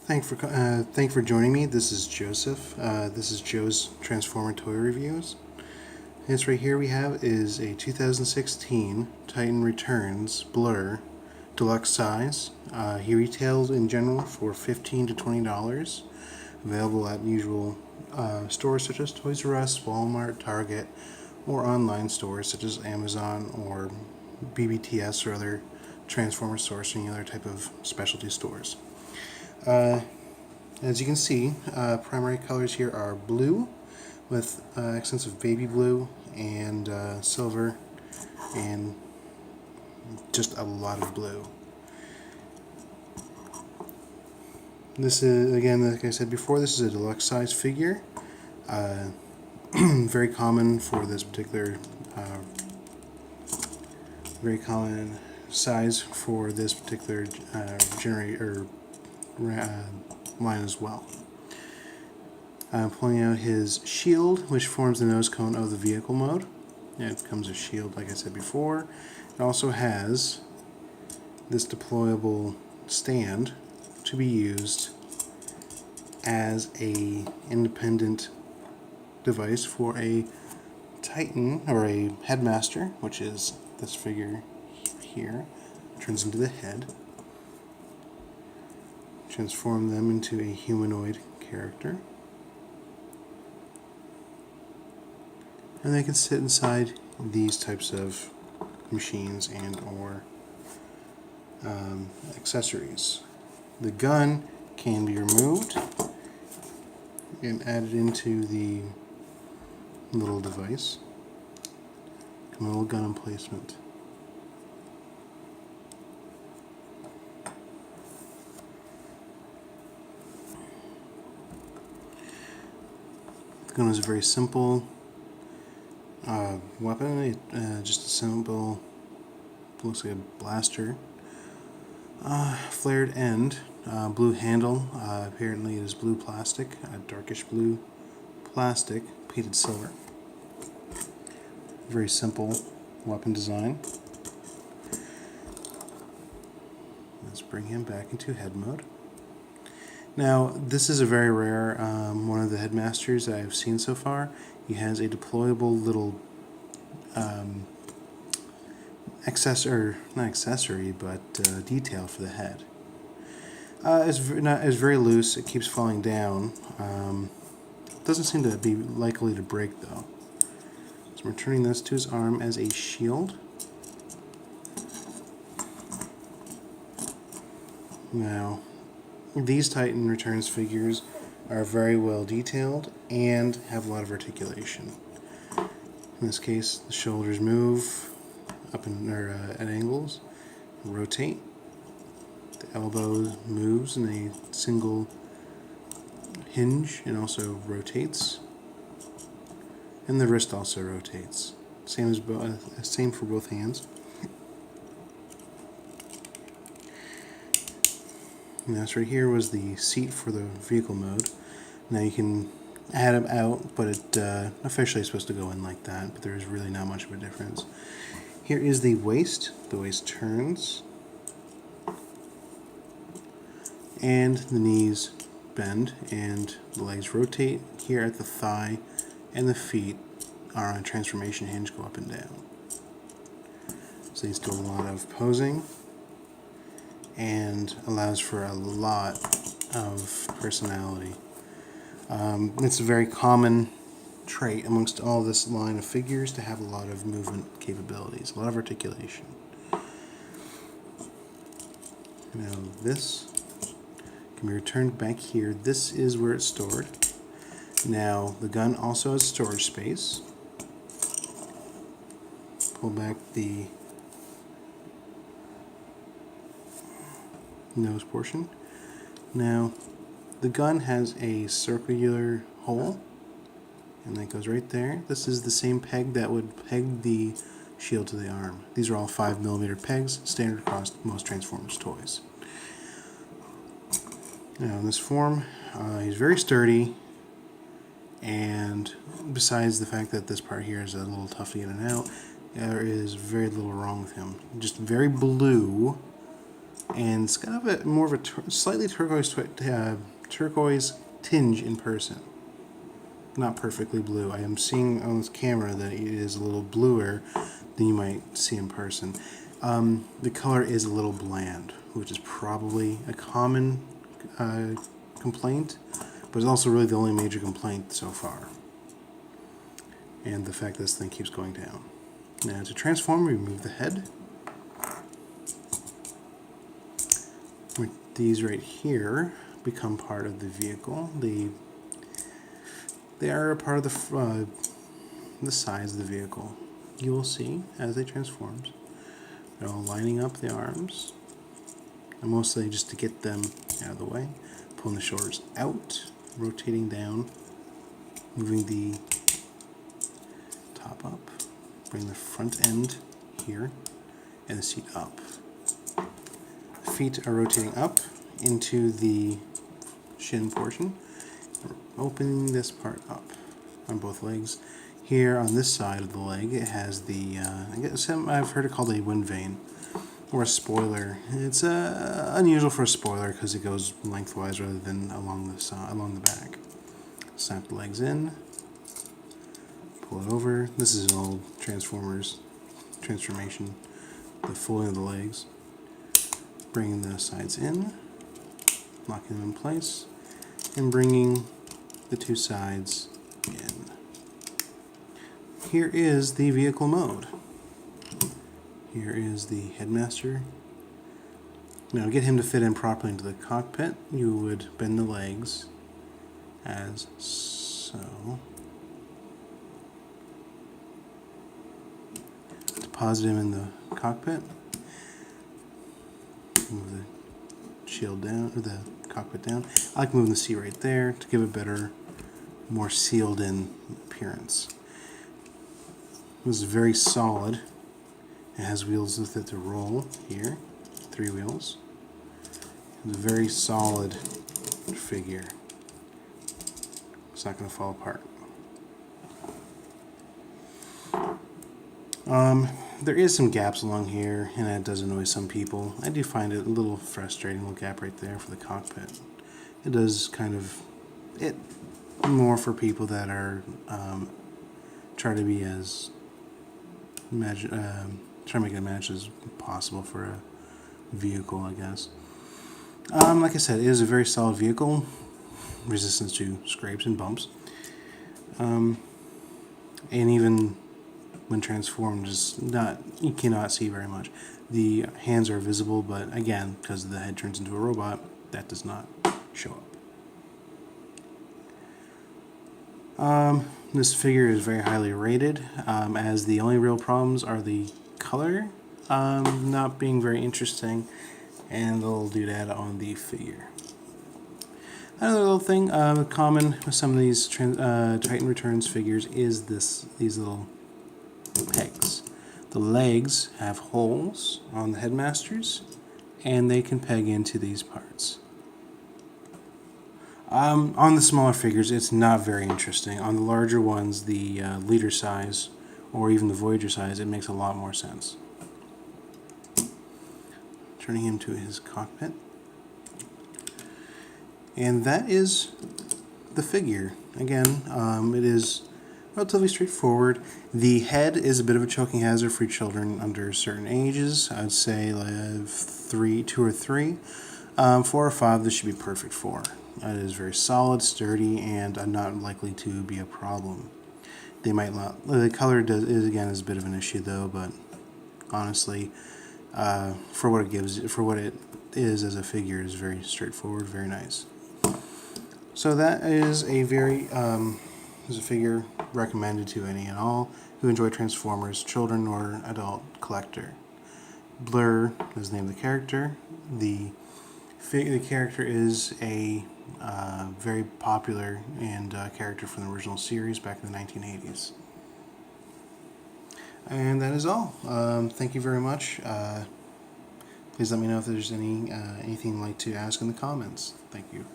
Thank for joining me. This is Joseph. This is Joe's Transformer Toy Reviews. This right here we have is a 2016 Titan Returns Blurr Deluxe size. He retails in general for $15 to $20. Available at usual stores such as Toys R Us, Walmart, Target, or online stores such as Amazon or BBTS or other Transformer stores or any other type of specialty stores. As you can see, primary colors here are blue with accents of baby blue and silver and just a lot of blue. This is, again, like I said before, this is a deluxe size figure. Very common for this particular, very common size for this particular line as well. Pulling out his shield, which forms the nose cone of the vehicle mode. It comes a shield, like I said before. It also has this deployable stand to be used as a independent device for a Titan or a headmaster, which is this figure here. Turns into the head. Transform them into a humanoid character. And they can sit inside these types of machines and or accessories. The gun can be removed and added into the little device. A little gun emplacement. The gun is a very simple weapon, just a simple, looks like a blaster. Flared end, blue handle, apparently it is blue plastic, darkish blue plastic, painted silver. Very simple weapon design. Let's bring him back into head mode. Now, this is a very rare one of the headmasters that I've seen so far. He has a deployable little detail for the head. It's very loose. It keeps falling down. Doesn't seem to be likely to break though. So we're turning this to his arm as a shield. Now, these Titan Returns figures are very well detailed and have a lot of articulation. In this case, the shoulders move up at angles, rotate. The elbow moves in a single hinge and also rotates. And the wrist also rotates. Same for both hands. And this right here was the seat for the vehicle mode. Now you can add them out, but it officially is supposed to go in like that, but there is really not much of a difference. Here is the waist. The waist turns. And the knees bend and the legs rotate. Here at the thigh and the feet are on a transformation hinge, go up and down. So these do a lot of posing and allows for a lot of personality. It's a very common trait amongst all this line of figures to have a lot of movement capabilities, a lot of articulation. Now this can be returned back here. This is where it's stored. Now the gun also has storage space. Pull back the nose portion. Now the gun has a circular hole and that goes right there. This is the same peg that would peg the shield to the arm. These are all 5mm pegs, standard across most Transformers toys. Now in this form, he's very sturdy, and besides the fact that this part here is a little tough to get in and out, there is very little wrong with him. Just very blue and it's got a more of a slightly turquoise tinge in person. Not perfectly blue. I am seeing on this camera that it is a little bluer than you might see in person. The color is a little bland, which is probably a common complaint, but it's also really the only major complaint so far. And the fact that this thing keeps going down. Now to transform, we remove the head. These right here become part of the vehicle. They are a part of the sides of the vehicle. You will see as they transform. They're all lining up the arms, and mostly just to get them out of the way. Pulling the shoulders out, rotating down, moving the top up, bring the front end here, and the seat up. Feet are rotating up into the shin portion. We're opening this part up on both legs. Here on this side of the leg, it has the, I guess I've heard it called a wind vane, or a spoiler. It's unusual for a spoiler because it goes lengthwise rather than along the side, along the back. Snap the legs in, pull it over. This is an old Transformers transformation, the folding of the legs. Bringing the sides in, locking them in place, and bringing the two sides in. Here is the vehicle mode. Here is the headmaster. Now to get him to fit in properly into the cockpit, you would bend the legs as so. Deposit him in the cockpit. Move the shield down, or the cockpit down. I like moving the seat right there to give a better, more sealed in appearance. This is very solid. It has wheels with it to roll here, 3 wheels. It's a very solid figure. It's not going to fall apart. There is some gaps along here, and that does annoy some people. I do find it a little frustrating, little gap right there for the cockpit. It does kind of, it more for people that are try to be as try to make it match as possible for a vehicle, I guess. Like I said, it is a very solid vehicle, resistance to scrapes and bumps, and even when transformed, you cannot see very much. The hands are visible, but again, because the head turns into a robot, that does not show up. This figure is very highly rated, as the only real problems are the color not being very interesting, and the little doodad on the figure. Another little thing common with some of these Titan Returns figures is these little pegs. The legs have holes on the headmasters, and they can peg into these parts. On the smaller figures, it's not very interesting. On the larger ones, the leader size, or even the Voyager size, it makes a lot more sense. Turning him to his cockpit. And that is the figure. Again, it is relatively straightforward. The head is a bit of a choking hazard for children under certain ages. I'd say like 2 or 3. 4 or 5, this should be perfect for. It is very solid, sturdy, and not likely to be a problem. They might not. The color is a bit of an issue though, but honestly, for what it is as a figure, is very straightforward, very nice. So that is a figure recommended to any and all who enjoy Transformers, children or adult collector. Blurr is the name of the character. The character is a very popular and character from the original series back in the 1980s. And that is all. Thank you very much. Please let me know if there's anything you'd like to ask in the comments. Thank you.